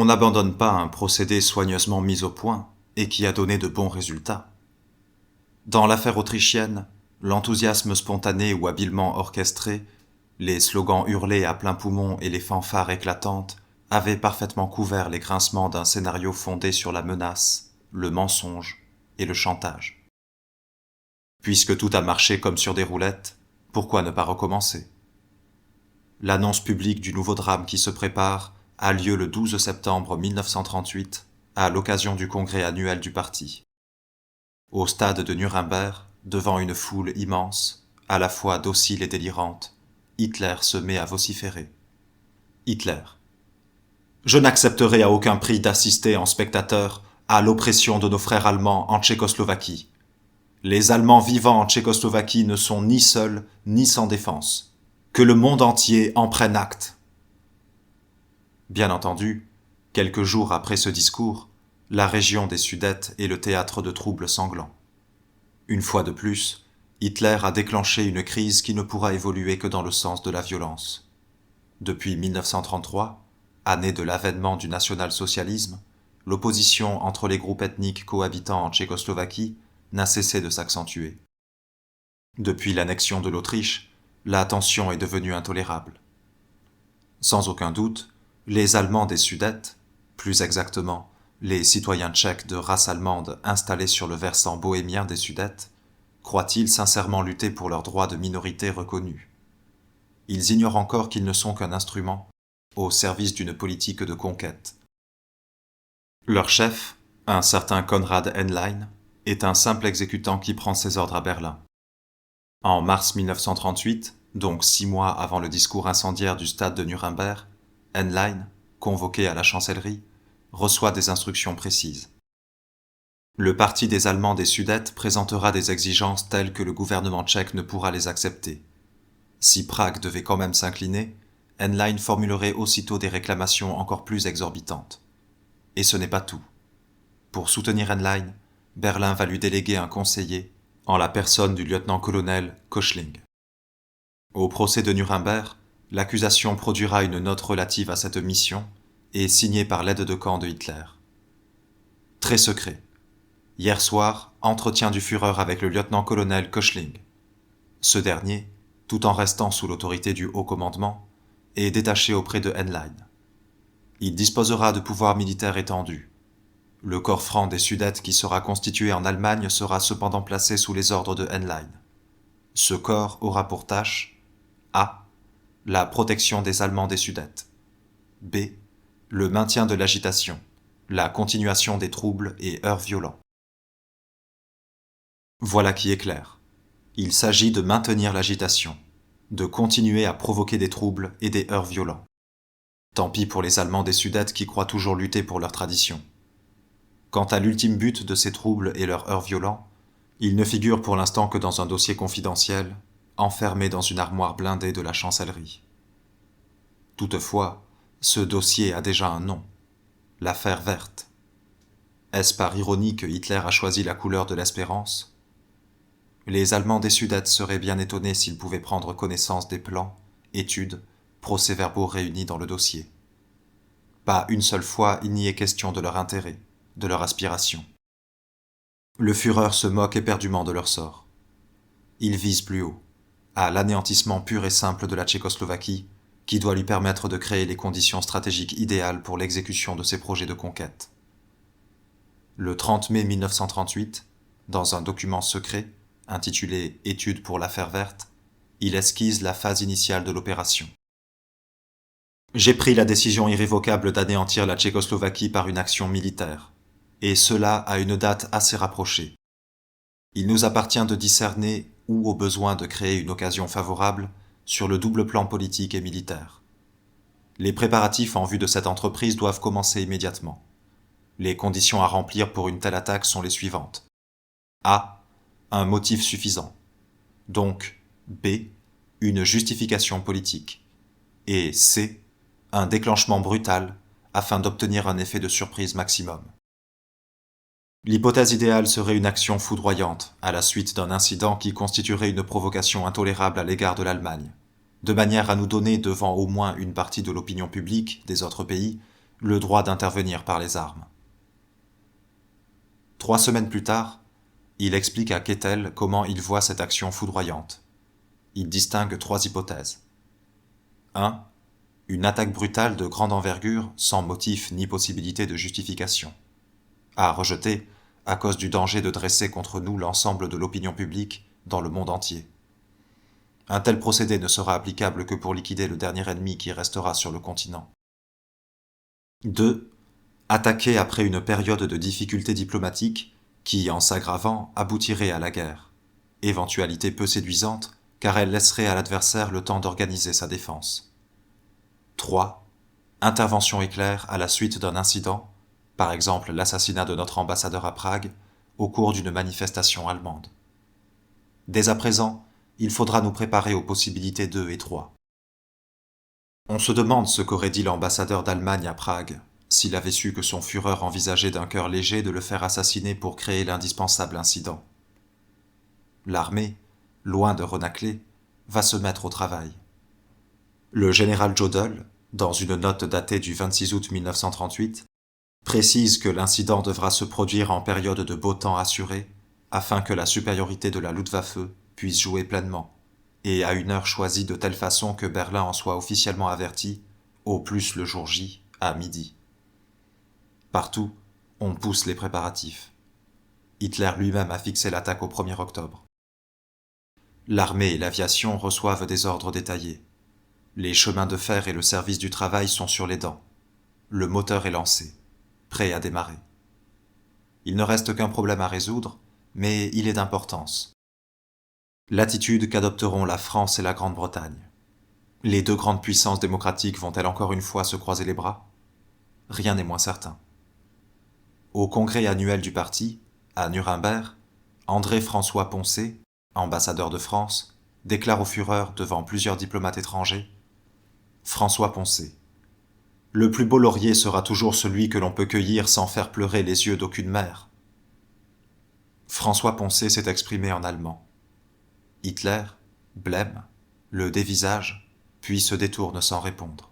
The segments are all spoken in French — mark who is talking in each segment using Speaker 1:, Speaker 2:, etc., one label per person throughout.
Speaker 1: on n'abandonne pas un procédé soigneusement mis au point et qui a donné de bons résultats. Dans l'affaire autrichienne, l'enthousiasme spontané ou habilement orchestré, les slogans hurlés à plein poumon et les fanfares éclatantes avaient parfaitement couvert les grincements d'un scénario fondé sur la menace, le mensonge et le chantage. Puisque tout a marché comme sur des roulettes, pourquoi ne pas recommencer ? L'annonce publique du nouveau drame qui se prépare a lieu le 12 septembre 1938 à l'occasion du congrès annuel du parti. Au stade de Nuremberg, devant une foule immense, à la fois docile et délirante, Hitler se met à vociférer. Hitler. Je n'accepterai à aucun prix d'assister en spectateur à l'oppression de nos frères allemands en Tchécoslovaquie. Les Allemands vivant en Tchécoslovaquie ne sont ni seuls ni sans défense. Que le monde entier en prenne acte. Bien entendu, quelques jours après ce discours, la région des Sudètes est le théâtre de troubles sanglants. Une fois de plus, Hitler a déclenché une crise qui ne pourra évoluer que dans le sens de la violence. Depuis 1933, année de l'avènement du national-socialisme, l'opposition entre les groupes ethniques cohabitant en Tchécoslovaquie n'a cessé de s'accentuer. Depuis l'annexion de l'Autriche, la tension est devenue intolérable. Sans aucun doute, les Allemands des Sudètes, plus exactement les citoyens tchèques de race allemande installés sur le versant bohémien des Sudètes, croient-ils sincèrement lutter pour leurs droits de minorité reconnus. Ils ignorent encore qu'ils ne sont qu'un instrument au service d'une politique de conquête. Leur chef, un certain Konrad Henlein, est un simple exécutant qui prend ses ordres à Berlin. En mars 1938, donc 6 mois avant le discours incendiaire du stade de Nuremberg, Henlein, convoqué à la chancellerie, reçoit des instructions précises. Le parti des Allemands des Sudètes présentera des exigences telles que le gouvernement tchèque ne pourra les accepter. Si Prague devait quand même s'incliner, Henlein formulerait aussitôt des réclamations encore plus exorbitantes. Et ce n'est pas tout. Pour soutenir Henlein, Berlin va lui déléguer un conseiller, en la personne du lieutenant-colonel Kochling. Au procès de Nuremberg, l'accusation produira une note relative à cette mission et signée par l'aide de camp de Hitler. Très secret. Hier soir, entretien du Führer avec le lieutenant-colonel Kochling. Ce dernier, tout en restant sous l'autorité du haut commandement, est détaché auprès de Henlein. Il disposera de pouvoirs militaires étendus. Le corps franc des Sudètes qui sera constitué en Allemagne sera cependant placé sous les ordres de Henlein. Ce corps aura pour tâche A. La protection des Allemands des Sudètes. B. Le maintien de l'agitation, la continuation des troubles et heurts violents. Voilà qui est clair. Il s'agit de maintenir l'agitation, de continuer à provoquer des troubles et des heurts violents. Tant pis pour les Allemands des Sudètes qui croient toujours lutter pour leur tradition. Quant à l'ultime but de ces troubles et leurs heurts violents, ils ne figurent pour l'instant que dans un dossier confidentiel, enfermé dans une armoire blindée de la chancellerie. Toutefois, ce dossier a déjà un nom, l'affaire verte. Est-ce par ironie que Hitler a choisi la couleur de l'espérance ? Les Allemands des Sudètes seraient bien étonnés s'ils pouvaient prendre connaissance des plans, études, procès-verbaux réunis dans le dossier. Pas une seule fois il n'y est question de leur intérêt, de leur aspiration. Le Führer se moque éperdument de leur sort. Il vise plus haut, à l'anéantissement pur et simple de la Tchécoslovaquie, qui doit lui permettre de créer les conditions stratégiques idéales pour l'exécution de ses projets de conquête. Le 30 mai 1938, dans un document secret, intitulé « Études pour l'affaire verte », il esquisse la phase initiale de l'opération. J'ai pris la décision irrévocable d'anéantir la Tchécoslovaquie par une action militaire, et cela à une date assez rapprochée. Il nous appartient de discerner ou au besoin de créer une occasion favorable sur le double plan politique et militaire. Les préparatifs en vue de cette entreprise doivent commencer immédiatement. Les conditions à remplir pour une telle attaque sont les suivantes. A. Un motif suffisant. Donc, B. Une justification politique. Et C. Un déclenchement brutal afin d'obtenir un effet de surprise maximum. L'hypothèse idéale serait une action foudroyante à la suite d'un incident qui constituerait une provocation intolérable à l'égard de l'Allemagne, de manière à nous donner devant au moins une partie de l'opinion publique des autres pays le droit d'intervenir par les armes. 3 semaines plus tard, il explique à Kettel comment il voit cette action foudroyante. Il distingue 3 hypothèses. 1. Une attaque brutale de grande envergure sans motif ni possibilité de justification. À rejeter à cause du danger de dresser contre nous l'ensemble de l'opinion publique dans le monde entier. Un tel procédé ne sera applicable que pour liquider le dernier ennemi qui restera sur le continent. 2. Attaquer après une période de difficultés diplomatiques qui, en s'aggravant, aboutirait à la guerre. Éventualité peu séduisante, car elle laisserait à l'adversaire le temps d'organiser sa défense. 3. Intervention éclair à la suite d'un incident, par exemple l'assassinat de notre ambassadeur à Prague, au cours d'une manifestation allemande. Dès à présent, il faudra nous préparer aux possibilités 2 et 3. On se demande ce qu'aurait dit l'ambassadeur d'Allemagne à Prague, s'il avait su que son Führer envisageait d'un cœur léger de le faire assassiner pour créer l'indispensable incident. L'armée, loin de renâcler, va se mettre au travail. Le général Jodl, dans une note datée du 26 août 1938, précise que l'incident devra se produire en période de beau temps assuré, afin que la supériorité de la Luftwaffe puisse jouer pleinement, et à une heure choisie de telle façon que Berlin en soit officiellement averti, au plus le jour J, à midi. Partout, on pousse les préparatifs. Hitler lui-même a fixé l'attaque au 1er octobre. L'armée et l'aviation reçoivent des ordres détaillés. Les chemins de fer et le service du travail sont sur les dents. Le moteur est lancé, prêt à démarrer. Il ne reste qu'un problème à résoudre, mais il est d'importance. L'attitude qu'adopteront la France et la Grande-Bretagne. Les 2 grandes puissances démocratiques vont-elles encore une fois se croiser les bras? Rien n'est moins certain. Au congrès annuel du parti, à Nuremberg, André-François Poncet, ambassadeur de France, déclare au Führer devant plusieurs diplomates étrangers: François Poncet. Le plus beau laurier sera toujours celui que l'on peut cueillir sans faire pleurer les yeux d'aucune mère. François Poncet s'est exprimé en allemand. Hitler, blême, le dévisage, puis se détourne sans répondre.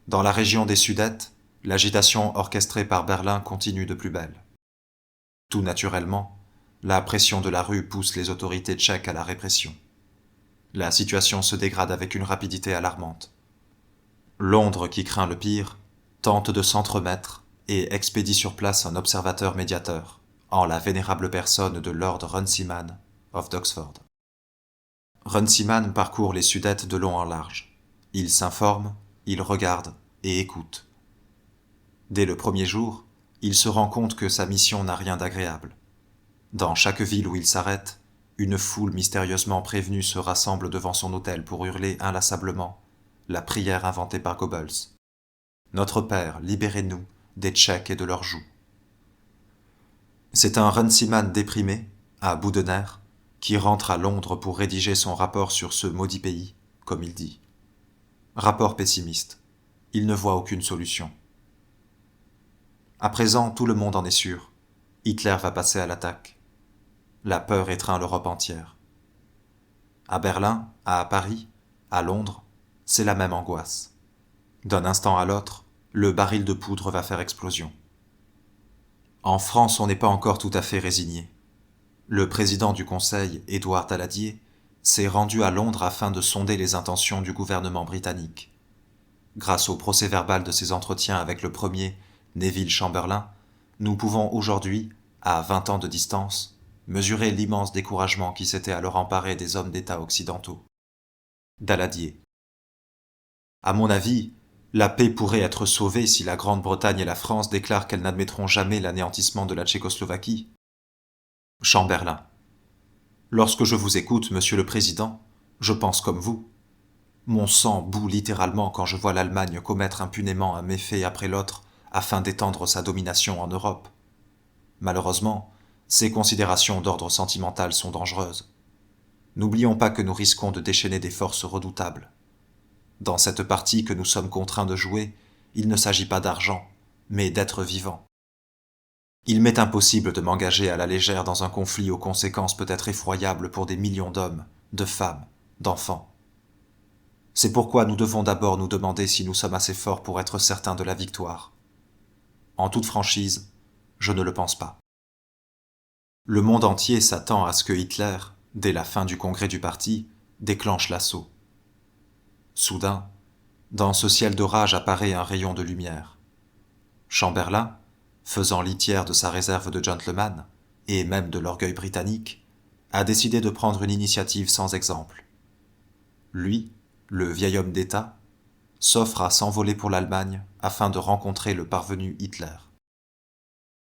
Speaker 1: Dans la région des Sudètes, l'agitation orchestrée par Berlin continue de plus belle. Tout naturellement, la pression de la rue pousse les autorités tchèques à la répression. La situation se dégrade avec une rapidité alarmante. Londres, qui craint le pire, tente de s'entremettre et expédie sur place un observateur médiateur, en la vénérable personne de Lord Runciman of d'Oxford. Runciman parcourt les Sudètes de long en large. Il s'informe, il regarde et écoute. Dès le premier jour, il se rend compte que sa mission n'a rien d'agréable. Dans chaque ville où il s'arrête, une foule mystérieusement prévenue se rassemble devant son hôtel pour hurler inlassablement la prière inventée par Goebbels. Notre Père, libérez-nous des Tchèques et de leurs jougs. C'est un Runciman déprimé, à bout de nerfs, qui rentre à Londres pour rédiger son rapport sur ce maudit pays, comme il dit. Rapport pessimiste. Il ne voit aucune solution. À présent, tout le monde en est sûr. Hitler va passer à l'attaque. La peur étreint l'Europe entière. À Berlin, à Paris, à Londres, c'est la même angoisse. D'un instant à l'autre, le baril de poudre va faire explosion. En France, on n'est pas encore tout à fait résigné. Le président du Conseil, Édouard Daladier, s'est rendu à Londres afin de sonder les intentions du gouvernement britannique. Grâce au procès-verbal de ses entretiens avec le premier, Neville Chamberlain, nous pouvons aujourd'hui, à 20 ans de distance, mesurer l'immense découragement qui s'était alors emparé des hommes d'État occidentaux. Daladier. À mon avis, la paix pourrait être sauvée si la Grande-Bretagne et la France déclarent qu'elles n'admettront jamais l'anéantissement de la Tchécoslovaquie. Chamberlain. Lorsque je vous écoute, Monsieur le Président, je pense comme vous. Mon sang bout littéralement quand je vois l'Allemagne commettre impunément un méfait après l'autre afin d'étendre sa domination en Europe. Malheureusement, ces considérations d'ordre sentimental sont dangereuses. N'oublions pas que nous risquons de déchaîner des forces redoutables. Dans cette partie que nous sommes contraints de jouer, il ne s'agit pas d'argent, mais d'êtres vivants. Il m'est impossible de m'engager à la légère dans un conflit aux conséquences peut-être effroyables pour des millions d'hommes, de femmes, d'enfants. C'est pourquoi nous devons d'abord nous demander si nous sommes assez forts pour être certains de la victoire. En toute franchise, je ne le pense pas. Le monde entier s'attend à ce que Hitler, dès la fin du congrès du parti, déclenche l'assaut. Soudain, dans ce ciel d'orage apparaît un rayon de lumière. Chamberlain, faisant litière de sa réserve de gentleman, et même de l'orgueil britannique, a décidé de prendre une initiative sans exemple. Lui, le vieil homme d'État, s'offre à s'envoler pour l'Allemagne afin de rencontrer le parvenu Hitler.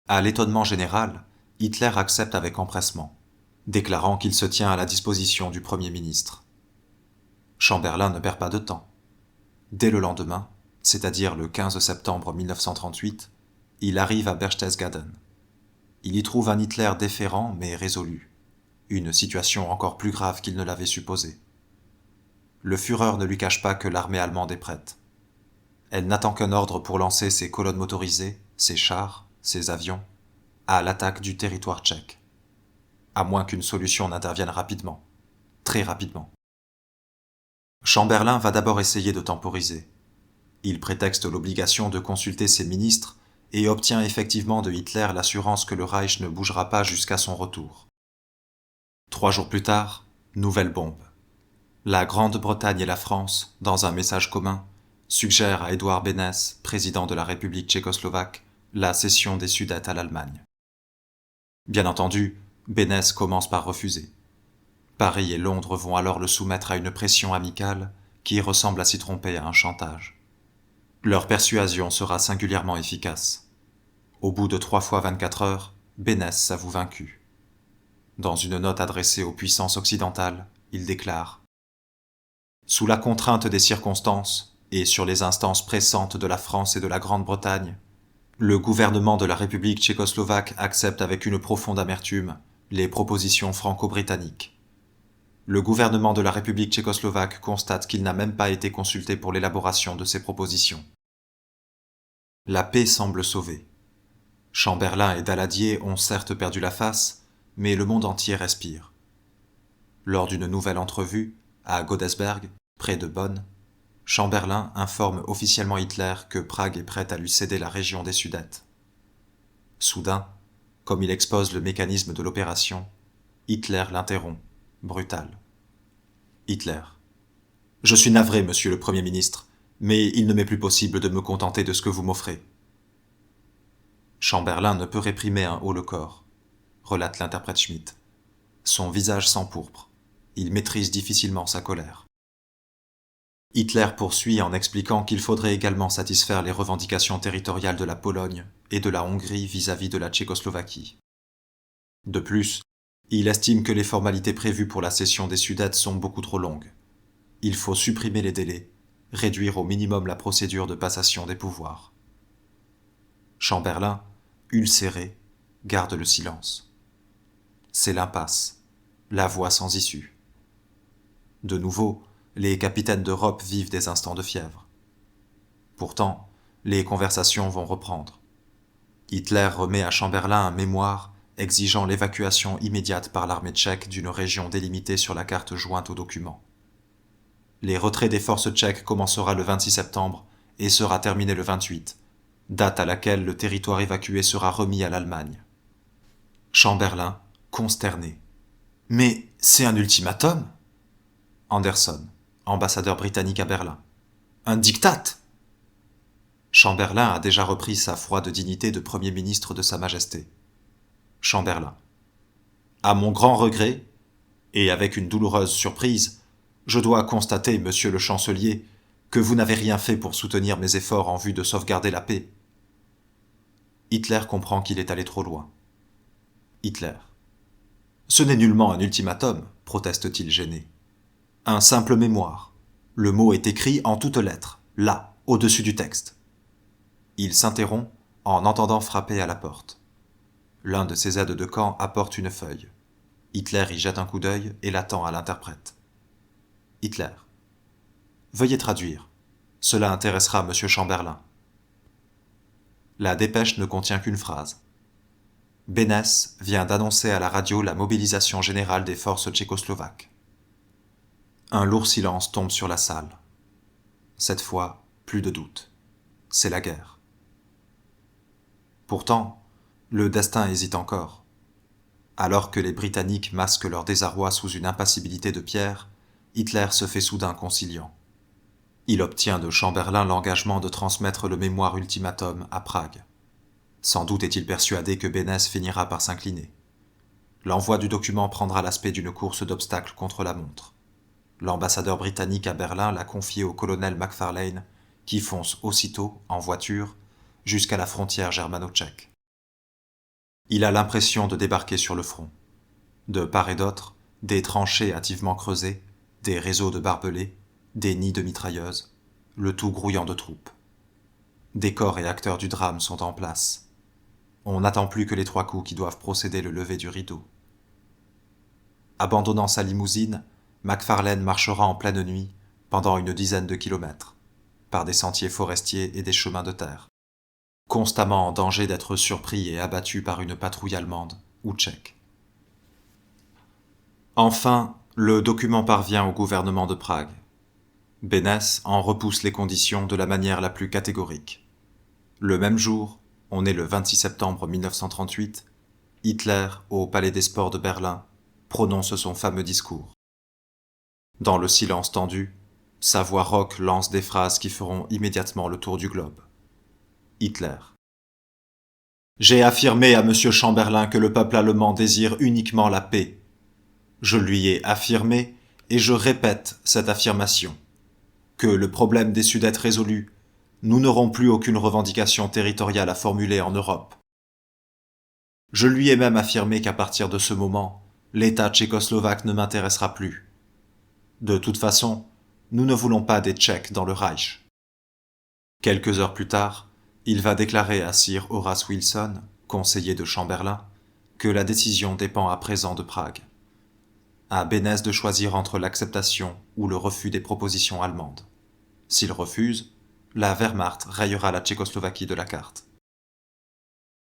Speaker 1: À l'étonnement général, Hitler accepte avec empressement, déclarant qu'il se tient à la disposition du Premier ministre. Chamberlain ne perd pas de temps. Dès le lendemain, c'est-à-dire le 15 septembre 1938, il arrive à Berchtesgaden. Il y trouve un Hitler déférent mais résolu, une situation encore plus grave qu'il ne l'avait supposé. Le Führer ne lui cache pas que l'armée allemande est prête. Elle n'attend qu'un ordre pour lancer ses colonnes motorisées, ses chars, ses avions, à l'attaque du territoire tchèque. À moins qu'une solution n'intervienne rapidement, très rapidement. Chamberlain va d'abord essayer de temporiser. Il prétexte l'obligation de consulter ses ministres et obtient effectivement de Hitler l'assurance que le Reich ne bougera pas jusqu'à son retour. 3 jours plus tard, nouvelle bombe. La Grande-Bretagne et la France, dans un message commun, suggèrent à Édouard Beneš, président de la République tchécoslovaque, la cession des Sudètes à l'Allemagne. Bien entendu, Beneš commence par refuser. Paris et Londres vont alors le soumettre à une pression amicale qui ressemble à s'y tromper à un chantage. Leur persuasion sera singulièrement efficace. Au bout de 3 fois 24 heures, Beneš s'avoue vaincu. Dans une note adressée aux puissances occidentales, il déclare « Sous la contrainte des circonstances et sur les instances pressantes de la France et de la Grande-Bretagne, le gouvernement de la République tchécoslovaque accepte avec une profonde amertume les propositions franco-britanniques. Le gouvernement de la République tchécoslovaque constate qu'il n'a même pas été consulté pour l'élaboration de ces propositions. La paix semble sauvée. Chamberlain et Daladier ont certes perdu la face, mais le monde entier respire. Lors d'une nouvelle entrevue, à Godesberg, près de Bonn, Chamberlain informe officiellement Hitler que Prague est prête à lui céder la région des Sudètes. Soudain, comme il expose le mécanisme de l'opération, Hitler l'interrompt, brutal. Hitler. Je suis navré, monsieur le Premier ministre, mais il ne m'est plus possible de me contenter de ce que vous m'offrez. Chamberlain ne peut réprimer un haut-le-corps, relate l'interprète Schmitt. Son visage s'empourpre. Il maîtrise difficilement sa colère. Hitler poursuit en expliquant qu'il faudrait également satisfaire les revendications territoriales de la Pologne et de la Hongrie vis-à-vis de la Tchécoslovaquie. De plus, il estime que les formalités prévues pour la cession des Sudètes sont beaucoup trop longues. Il faut supprimer les délais, réduire au minimum la procédure de passation des pouvoirs. Chamberlain, ulcéré, garde le silence. C'est l'impasse, la voie sans issue. De nouveau, les capitaines d'Europe vivent des instants de fièvre. Pourtant, les conversations vont reprendre. Hitler remet à Chamberlain un mémoire exigeant l'évacuation immédiate par l'armée tchèque d'une région délimitée sur la carte jointe au document. Les retraits des forces tchèques commencera le 26 septembre et sera terminé le 28, date à laquelle le territoire évacué sera remis à l'Allemagne. Chamberlain, consterné. « Mais c'est un ultimatum !» Anderson, ambassadeur britannique à Berlin. « Un diktat !» Chamberlain a déjà repris sa froide dignité de Premier ministre de Sa Majesté. Chamberlain. À mon grand regret, et avec une douloureuse surprise, je dois constater, monsieur le chancelier, que vous n'avez rien fait pour soutenir mes efforts en vue de sauvegarder la paix. Hitler comprend qu'il est allé trop loin. Hitler. Ce n'est nullement un ultimatum, proteste-t-il gêné. Un simple mémoire. Le mot est écrit en toutes lettres, là, au-dessus du texte. Il s'interrompt en entendant frapper à la porte. L'un de ses aides de camp apporte une feuille. Hitler y jette un coup d'œil et l'attend à l'interprète. Hitler. Veuillez traduire. Cela intéressera M. Chamberlain. La dépêche ne contient qu'une phrase. Beneš vient d'annoncer à la radio la mobilisation générale des forces tchécoslovaques. Un lourd silence tombe sur la salle. Cette fois, plus de doute. C'est la guerre. Pourtant, le destin hésite encore. Alors que les Britanniques masquent leur désarroi sous une impassibilité de pierre, Hitler se fait soudain conciliant. Il obtient de Chamberlain l'engagement de transmettre le mémoire ultimatum à Prague. Sans doute est-il persuadé que Bénès finira par s'incliner. L'envoi du document prendra l'aspect d'une course d'obstacles contre la montre. L'ambassadeur britannique à Berlin l'a confié au colonel Macfarlane, qui fonce aussitôt, en voiture, jusqu'à la frontière germano-tchèque. Il a l'impression de débarquer sur le front. De part et d'autre, des tranchées hâtivement creusées, des réseaux de barbelés, des nids de mitrailleuses, le tout grouillant de troupes. Décors et acteurs du drame sont en place. On n'attend plus que les 3 coups qui doivent procéder le lever du rideau. Abandonnant sa limousine, Macfarlane marchera en pleine nuit, pendant une dizaine de kilomètres, par des sentiers forestiers et des chemins de terre, constamment en danger d'être surpris et abattu par une patrouille allemande ou tchèque. Enfin, le document parvient au gouvernement de Prague. Bénès en repousse les conditions de la manière la plus catégorique. Le même jour, on est le 26 septembre 1938, Hitler, au Palais des Sports de Berlin, prononce son fameux discours. Dans le silence tendu, sa voix rauque lance des phrases qui feront immédiatement le tour du globe. Hitler. J'ai affirmé à M. Chamberlain que le peuple allemand désire uniquement la paix. Je lui ai affirmé, et je répète cette affirmation, que le problème des Sudètes résolu, nous n'aurons plus aucune revendication territoriale à formuler en Europe. Je lui ai même affirmé qu'à partir de ce moment, l'État tchécoslovaque ne m'intéressera plus. De toute façon, nous ne voulons pas des Tchèques dans le Reich. Quelques heures plus tard, il va déclarer à Sir Horace Wilson, conseiller de Chamberlain, que la décision dépend à présent de Prague. À Bénès de choisir entre l'acceptation ou le refus des propositions allemandes. S'il refuse, la Wehrmacht rayera la Tchécoslovaquie de la carte.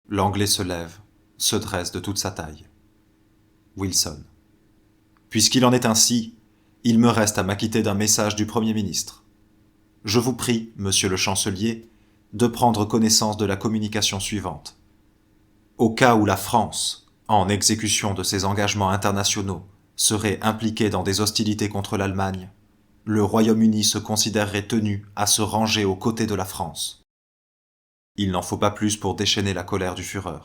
Speaker 1: L'Anglais se lève, se dresse de toute sa taille. Wilson. Puisqu'il en est ainsi, il me reste à m'acquitter d'un message du Premier ministre. Je vous prie, monsieur le chancelier, de prendre connaissance de la communication suivante. Au cas où la France, en exécution de ses engagements internationaux, serait impliquée dans des hostilités contre l'Allemagne, le Royaume-Uni se considérerait tenu à se ranger aux côtés de la France. Il n'en faut pas plus pour déchaîner la colère du Führer.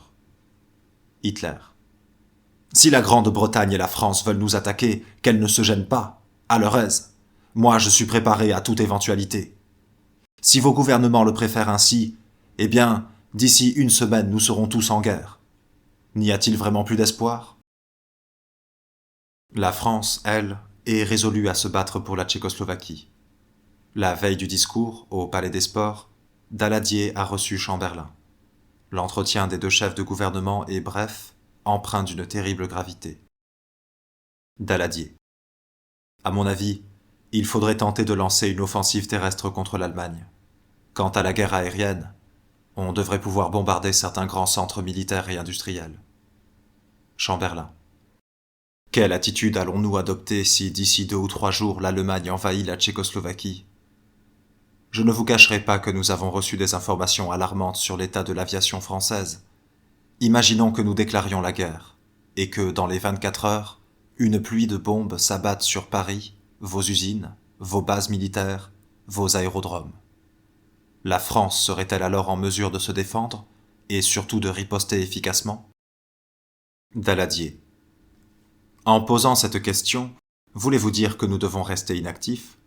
Speaker 1: Hitler. Si la Grande-Bretagne et la France veulent nous attaquer, qu'elles ne se gênent pas, à leur aise. Moi, je suis préparé à toute éventualité. Si vos gouvernements le préfèrent ainsi, eh bien, d'ici une semaine, nous serons tous en guerre. N'y a-t-il vraiment plus d'espoir ? La France, elle, est résolue à se battre pour la Tchécoslovaquie. La veille du discours, au Palais des Sports, Daladier a reçu Chamberlain. L'entretien des 2 chefs de gouvernement est bref, empreint d'une terrible gravité. Daladier. À mon avis, il faudrait tenter de lancer une offensive terrestre contre l'Allemagne. Quant à la guerre aérienne, on devrait pouvoir bombarder certains grands centres militaires et industriels. Chamberlain. Quelle attitude allons-nous adopter si d'ici 2 ou 3 jours l'Allemagne envahit la Tchécoslovaquie ? Je ne vous cacherai pas que nous avons reçu des informations alarmantes sur l'état de l'aviation française. Imaginons que nous déclarions la guerre, et que, dans les 24 heures, une pluie de bombes s'abatte sur Paris, vos usines, vos bases militaires, vos aérodromes. La France serait-elle alors en mesure de se défendre, et surtout de riposter efficacement ? Daladier. En posant cette question, voulez-vous dire que nous devons rester inactifs ?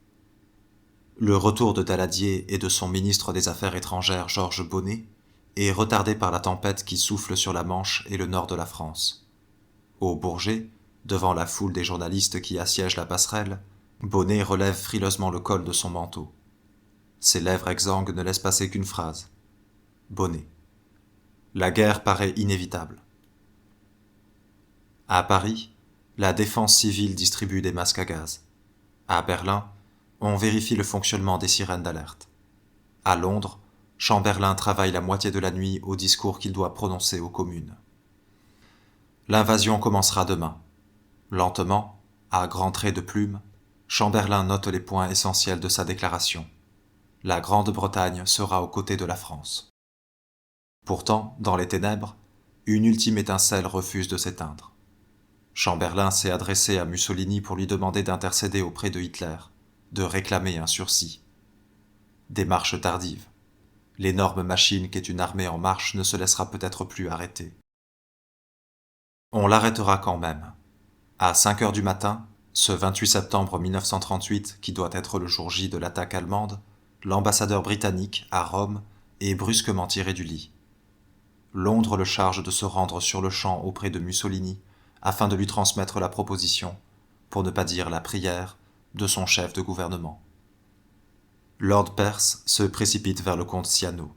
Speaker 1: Le retour de Daladier et de son ministre des Affaires étrangères Georges Bonnet est retardé par la tempête qui souffle sur la Manche et le nord de la France. Au Bourget, devant la foule des journalistes qui assiègent la passerelle, Bonnet relève frileusement le col de son manteau. Ses lèvres exsangues ne laissent passer qu'une phrase. Bonnet. La guerre paraît inévitable. À Paris, la défense civile distribue des masques à gaz. À Berlin, on vérifie le fonctionnement des sirènes d'alerte. À Londres, Chamberlain travaille la moitié de la nuit au discours qu'il doit prononcer aux communes. L'invasion commencera demain. Lentement, à grands traits de plume, Chamberlain note les points essentiels de sa déclaration. la Grande-Bretagne sera aux côtés de la France. Pourtant, dans les ténèbres, une ultime étincelle refuse de s'éteindre. Chamberlain s'est adressé à Mussolini pour lui demander d'intercéder auprès de Hitler, de réclamer un sursis. Démarche tardive. L'énorme machine qu'est une armée en marche ne se laissera peut-être plus arrêter. On l'arrêtera quand même. À 5 heures du matin, ce 28 septembre 1938, qui doit être le jour J de l'attaque allemande, l'ambassadeur britannique, à Rome, est brusquement tiré du lit. Londres le charge de se rendre sur le champ auprès de Mussolini afin de lui transmettre la proposition, pour ne pas dire la prière, de son chef de gouvernement. Lord Percy se précipite vers le comte Ciano.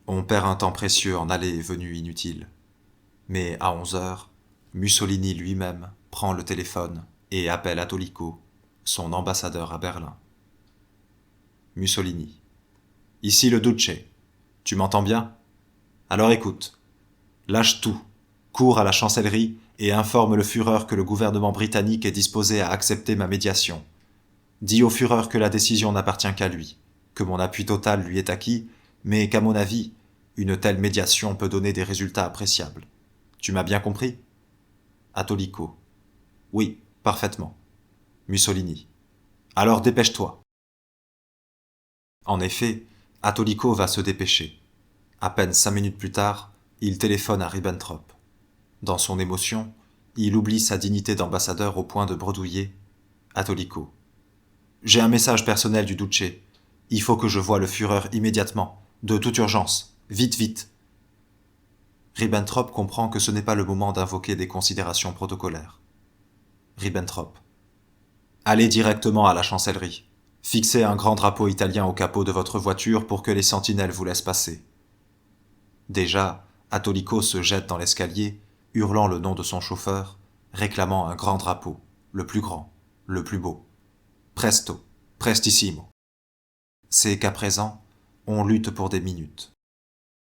Speaker 1: On perd un temps précieux en allées et venues inutiles. Mais à 11 heures, Mussolini lui-même prend le téléphone et appelle Attolico, son ambassadeur à Berlin. Mussolini. Ici le Duce. Tu m'entends bien? Alors écoute. Lâche tout. Cours à la chancellerie et informe le Führer que le gouvernement britannique est disposé à accepter ma médiation. Dis au Führer que la décision n'appartient qu'à lui, que mon appui total lui est acquis, mais qu'à mon avis, une telle médiation peut donner des résultats appréciables. Tu m'as bien compris? Attolico. Oui, parfaitement. Mussolini. Alors dépêche-toi. En effet, Attolico va se dépêcher. À peine 5 minutes plus tard, il téléphone à Ribbentrop. Dans son émotion, il oublie sa dignité d'ambassadeur au point de bredouiller. Attolico. J'ai un message personnel du Duce. Il faut que je voie le Führer immédiatement, de toute urgence. Vite, vite. Ribbentrop comprend que ce n'est pas le moment d'invoquer des considérations protocolaires. Ribbentrop. Allez directement à la chancellerie. Fixez un grand drapeau italien au capot de votre voiture pour que les sentinelles vous laissent passer. Déjà, Attolico se jette dans l'escalier, hurlant le nom de son chauffeur, réclamant un grand drapeau, le plus grand, le plus beau. Presto, prestissimo. C'est qu'à présent, on lutte pour des minutes.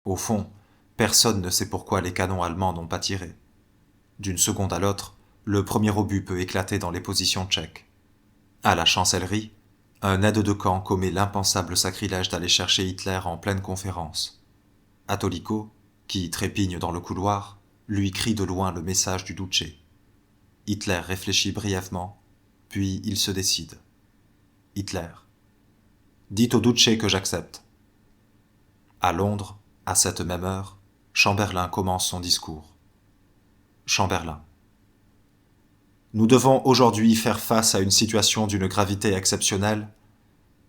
Speaker 1: Au fond, personne ne sait pourquoi les canons allemands n'ont pas tiré. D'une seconde à l'autre, le premier obus peut éclater dans les positions tchèques. À la chancellerie, un aide de camp commet l'impensable sacrilège d'aller chercher Hitler en pleine conférence. Attolico, qui trépigne dans le couloir, lui crie de loin le message du Duce. Hitler réfléchit brièvement, puis il se décide. Hitler. Dites au Duce que j'accepte. À Londres, à cette même heure, Chamberlain commence son discours. Chamberlain. Nous devons aujourd'hui faire face à une situation d'une gravité exceptionnelle,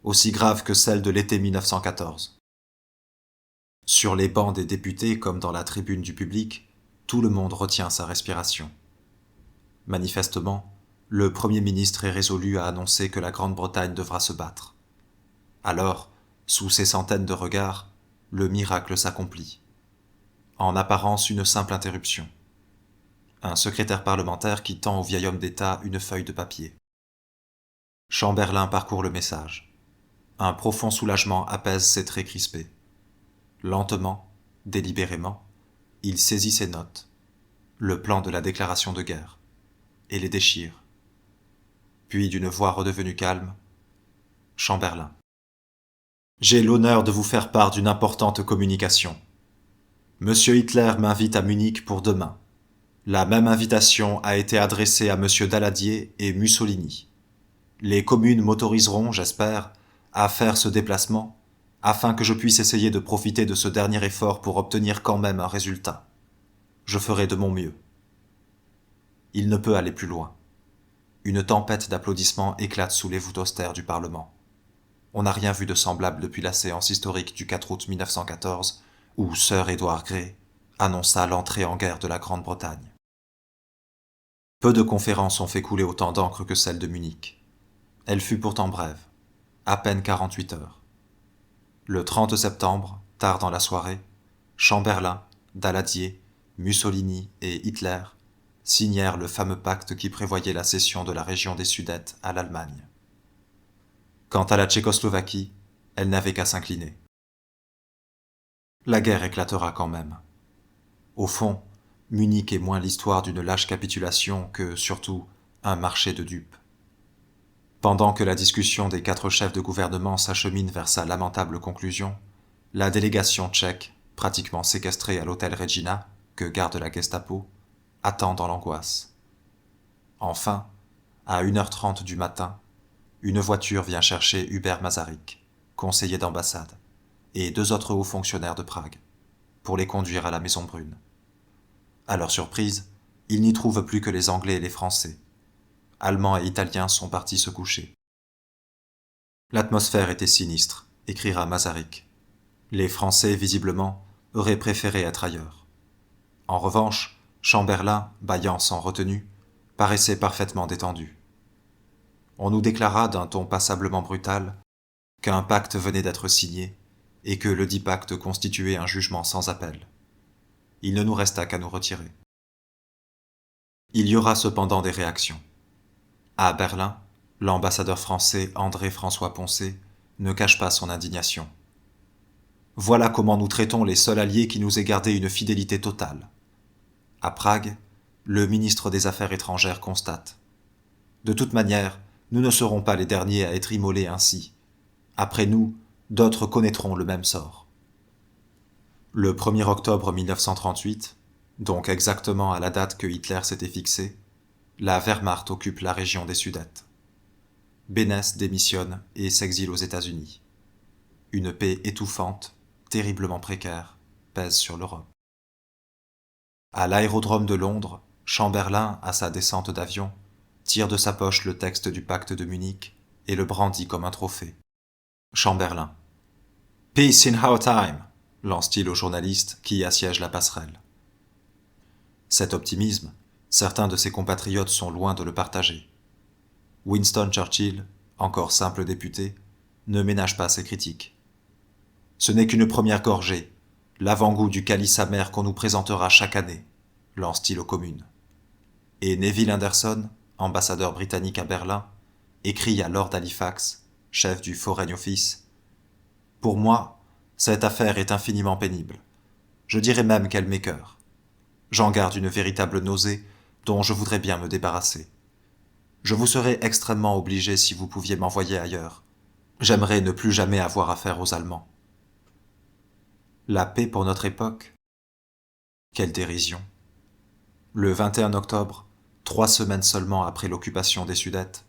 Speaker 1: aussi grave que celle de l'été 1914. Sur les bancs des députés comme dans la tribune du public, tout le monde retient sa respiration. Manifestement, le Premier ministre est résolu à annoncer que la Grande-Bretagne devra se battre. Alors, sous ces centaines de regards, le miracle s'accomplit. En apparence, une simple interruption. Un secrétaire parlementaire qui tend au vieil homme d'État une feuille de papier. Chamberlain parcourt le message. Un profond soulagement apaise ses traits crispés. Lentement, délibérément, il saisit ses notes, le plan de la déclaration de guerre, et les déchire. Puis, d'une voix redevenue calme, Chamberlain. J'ai l'honneur de vous faire part d'une importante communication. Monsieur Hitler m'invite à Munich pour demain. La même invitation a été adressée à monsieur Daladier et Mussolini. Les communes m'autoriseront, j'espère, à faire ce déplacement, afin que je puisse essayer de profiter de ce dernier effort pour obtenir quand même un résultat. Je ferai de mon mieux. Il ne peut aller plus loin. Une tempête d'applaudissements éclate sous les voûtes austères du Parlement. On n'a rien vu de semblable depuis la séance historique du 4 août 1914, où Sir Edward Grey annonça l'entrée en guerre de la Grande-Bretagne. Peu de conférences ont fait couler autant d'encre que celle de Munich. Elle fut pourtant brève, à peine 48 heures. Le 30 septembre, tard dans la soirée, Chamberlain, Daladier, Mussolini et Hitler signèrent le fameux pacte qui prévoyait la cession de la région des Sudètes à l'Allemagne. Quant à la Tchécoslovaquie, elle n'avait qu'à s'incliner. La guerre éclatera quand même. Au fond, Munich est moins l'histoire d'une lâche capitulation que, surtout, un marché de dupes. Pendant que la discussion des 4 chefs de gouvernement s'achemine vers sa lamentable conclusion, la délégation tchèque, pratiquement séquestrée à l'hôtel Regina, que garde la Gestapo, attend dans l'angoisse. Enfin, à 1h30 du matin, une voiture vient chercher Hubert Masaryk, conseiller d'ambassade, et 2 autres hauts fonctionnaires de Prague, pour les conduire à la Maison Brune. À leur surprise, ils n'y trouvent plus que les Anglais et les Français. Allemands et Italiens sont partis se coucher. L'atmosphère était sinistre, écrira Masaryk. Les Français, visiblement, auraient préféré être ailleurs. En revanche, Chamberlain, bâillant sans retenue, paraissait parfaitement détendu. On nous déclara d'un ton passablement brutal qu'un pacte venait d'être signé et que le dit pacte constituait un jugement sans appel. Il ne nous resta qu'à nous retirer. Il y aura cependant des réactions. À Berlin, l'ambassadeur français André-François Poncet ne cache pas son indignation. Voilà comment nous traitons les seuls alliés qui nous aient gardé une fidélité totale. À Prague, le ministre des Affaires étrangères constate. De toute manière, nous ne serons pas les derniers à être immolés ainsi. Après nous, d'autres connaîtront le même sort. Le 1er octobre 1938, donc exactement à la date que Hitler s'était fixée, la Wehrmacht occupe la région des Sudètes. Beneš démissionne et s'exile aux États-Unis. Une paix étouffante, terriblement précaire, pèse sur l'Europe. À l'aérodrome de Londres, Chamberlain, à sa descente d'avion, tire de sa poche le texte du pacte de Munich et le brandit comme un trophée. Chamberlain. Peace in our time, lance-t-il au journaliste qui assiège la passerelle. Cet optimisme, certains de ses compatriotes sont loin de le partager. Winston Churchill, encore simple député, ne ménage pas ses critiques. Ce n'est qu'une première gorgée, l'avant-goût du calice amer qu'on nous présentera chaque année, lance-t-il aux communes. Et Neville Anderson, ambassadeur britannique à Berlin, écrit à Lord Halifax, chef du Foreign Office, « Pour moi, cette affaire est infiniment pénible. Je dirais même qu'elle m'écœure. J'en garde une véritable nausée dont je voudrais bien me débarrasser. Je vous serais extrêmement obligé si vous pouviez m'envoyer ailleurs. J'aimerais ne plus jamais avoir affaire aux Allemands. » La paix pour notre époque? Quelle dérision! Le 21 octobre, 3 semaines seulement après l'occupation des Sudètes,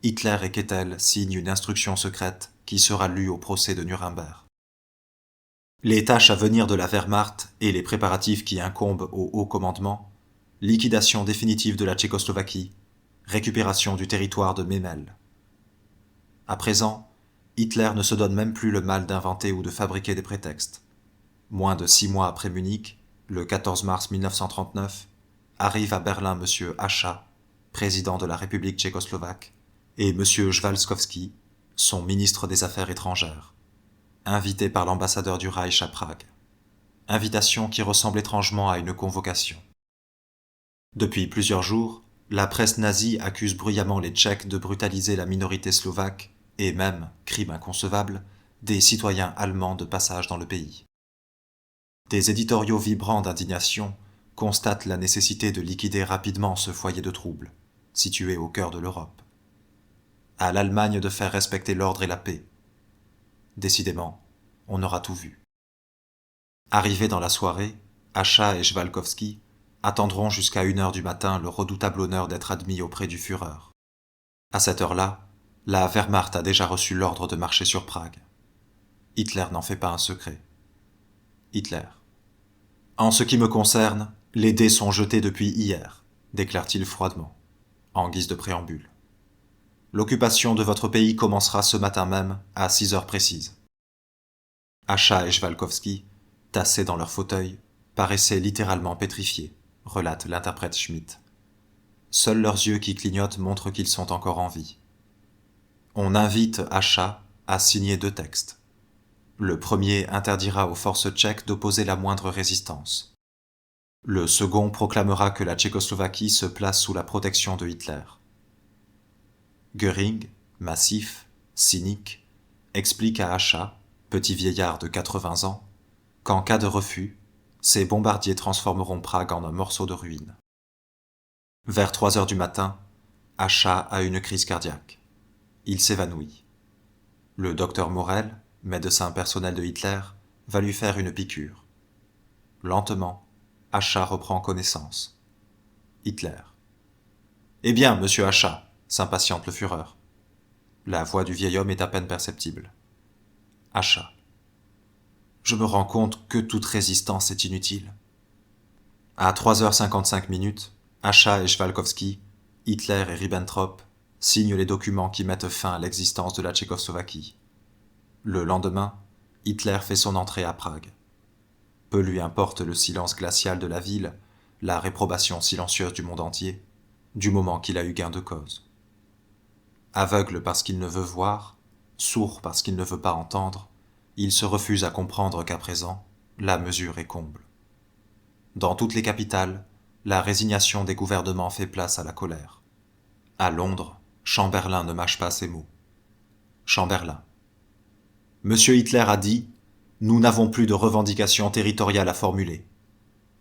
Speaker 1: Hitler et Keitel signent une instruction secrète qui sera lue au procès de Nuremberg. Les tâches à venir de la Wehrmacht et les préparatifs qui incombent au haut commandement, liquidation définitive de la Tchécoslovaquie, récupération du territoire de Memel. À présent, Hitler ne se donne même plus le mal d'inventer ou de fabriquer des prétextes. Moins de 6 mois après Munich, le 14 mars 1939, arrive à Berlin M. Hacha, président de la République tchécoslovaque, et M. Jwalskowski, son ministre des Affaires étrangères, invité par l'ambassadeur du Reich à Prague. Invitation qui ressemble étrangement à une convocation. Depuis plusieurs jours, la presse nazie accuse bruyamment les Tchèques de brutaliser la minorité slovaque et même, crime inconcevable, des citoyens allemands de passage dans le pays. Des éditoriaux vibrants d'indignation constatent la nécessité de liquider rapidement ce foyer de troubles, situé au cœur de l'Europe. À l'Allemagne de faire respecter l'ordre et la paix. Décidément, on aura tout vu. Arrivés dans la soirée, Hacha et Jwalkowski attendront jusqu'à 1h du matin le redoutable honneur d'être admis auprès du Führer. À cette heure-là, la Wehrmacht a déjà reçu l'ordre de marcher sur Prague. Hitler n'en fait pas un secret. Hitler. En ce qui me concerne, les dés sont jetés depuis hier, déclare-t-il froidement, en guise de préambule. L'occupation de votre pays commencera ce matin même à 6 heures précises. Hacha et Jwalkowski, tassés dans leur fauteuil, paraissaient littéralement pétrifiés, relate l'interprète Schmitt. Seuls leurs yeux qui clignotent montrent qu'ils sont encore en vie. On invite Hacha à signer 2 textes. Le premier interdira aux forces tchèques d'opposer la moindre résistance. Le second proclamera que la Tchécoslovaquie se place sous la protection de Hitler. Göring, massif, cynique, explique à Hacha, petit vieillard de 80 ans, qu'en cas de refus, ces bombardiers transformeront Prague en un morceau de ruine. Vers 3 heures du matin, Hacha a une crise cardiaque. Il s'évanouit. Le docteur Morel, médecin personnel de Hitler, va lui faire une piqûre. Lentement, Achat reprend connaissance. Hitler. Eh bien, monsieur Achat, s'impatiente le Führer. La voix du vieil homme est à peine perceptible. Achat. Je me rends compte que toute résistance est inutile. À 3h55, Achat et Chvalkovski, Hitler et Ribbentrop signent les documents qui mettent fin à l'existence de la Tchécoslovaquie. Le lendemain, Hitler fait son entrée à Prague. Peu lui importe le silence glacial de la ville, la réprobation silencieuse du monde entier, du moment qu'il a eu gain de cause. Aveugle parce qu'il ne veut voir, sourd parce qu'il ne veut pas entendre, il se refuse à comprendre qu'à présent, la mesure est comble. Dans toutes les capitales, la résignation des gouvernements fait place à la colère. À Londres, Chamberlain ne mâche pas ses mots. Chamberlain. Monsieur Hitler a dit « Nous n'avons plus de revendications territoriales à formuler ».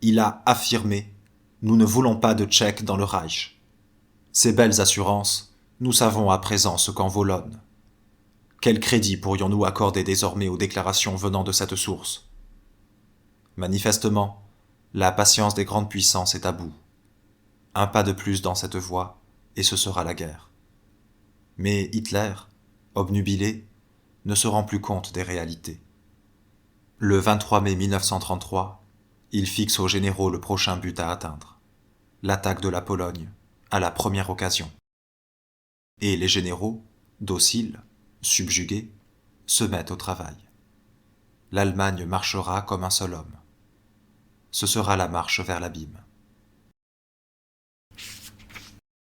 Speaker 1: Il a affirmé « Nous ne voulons pas de Tchèques dans le Reich ». Ces belles assurances, nous savons à présent ce qu'en vaut l'ONU. Quel crédit pourrions-nous accorder désormais aux déclarations venant de cette source? Manifestement, la patience des grandes puissances est à bout. Un pas de plus dans cette voie, et ce sera la guerre. Mais Hitler, obnubilé, ne se rend plus compte des réalités. Le 23 mai 1933, il fixe aux généraux le prochain but à atteindre, l'attaque de la Pologne, à la première occasion. Et les généraux, dociles, subjugués, se mettent au travail. L'Allemagne marchera comme un seul homme. Ce sera la marche vers l'abîme.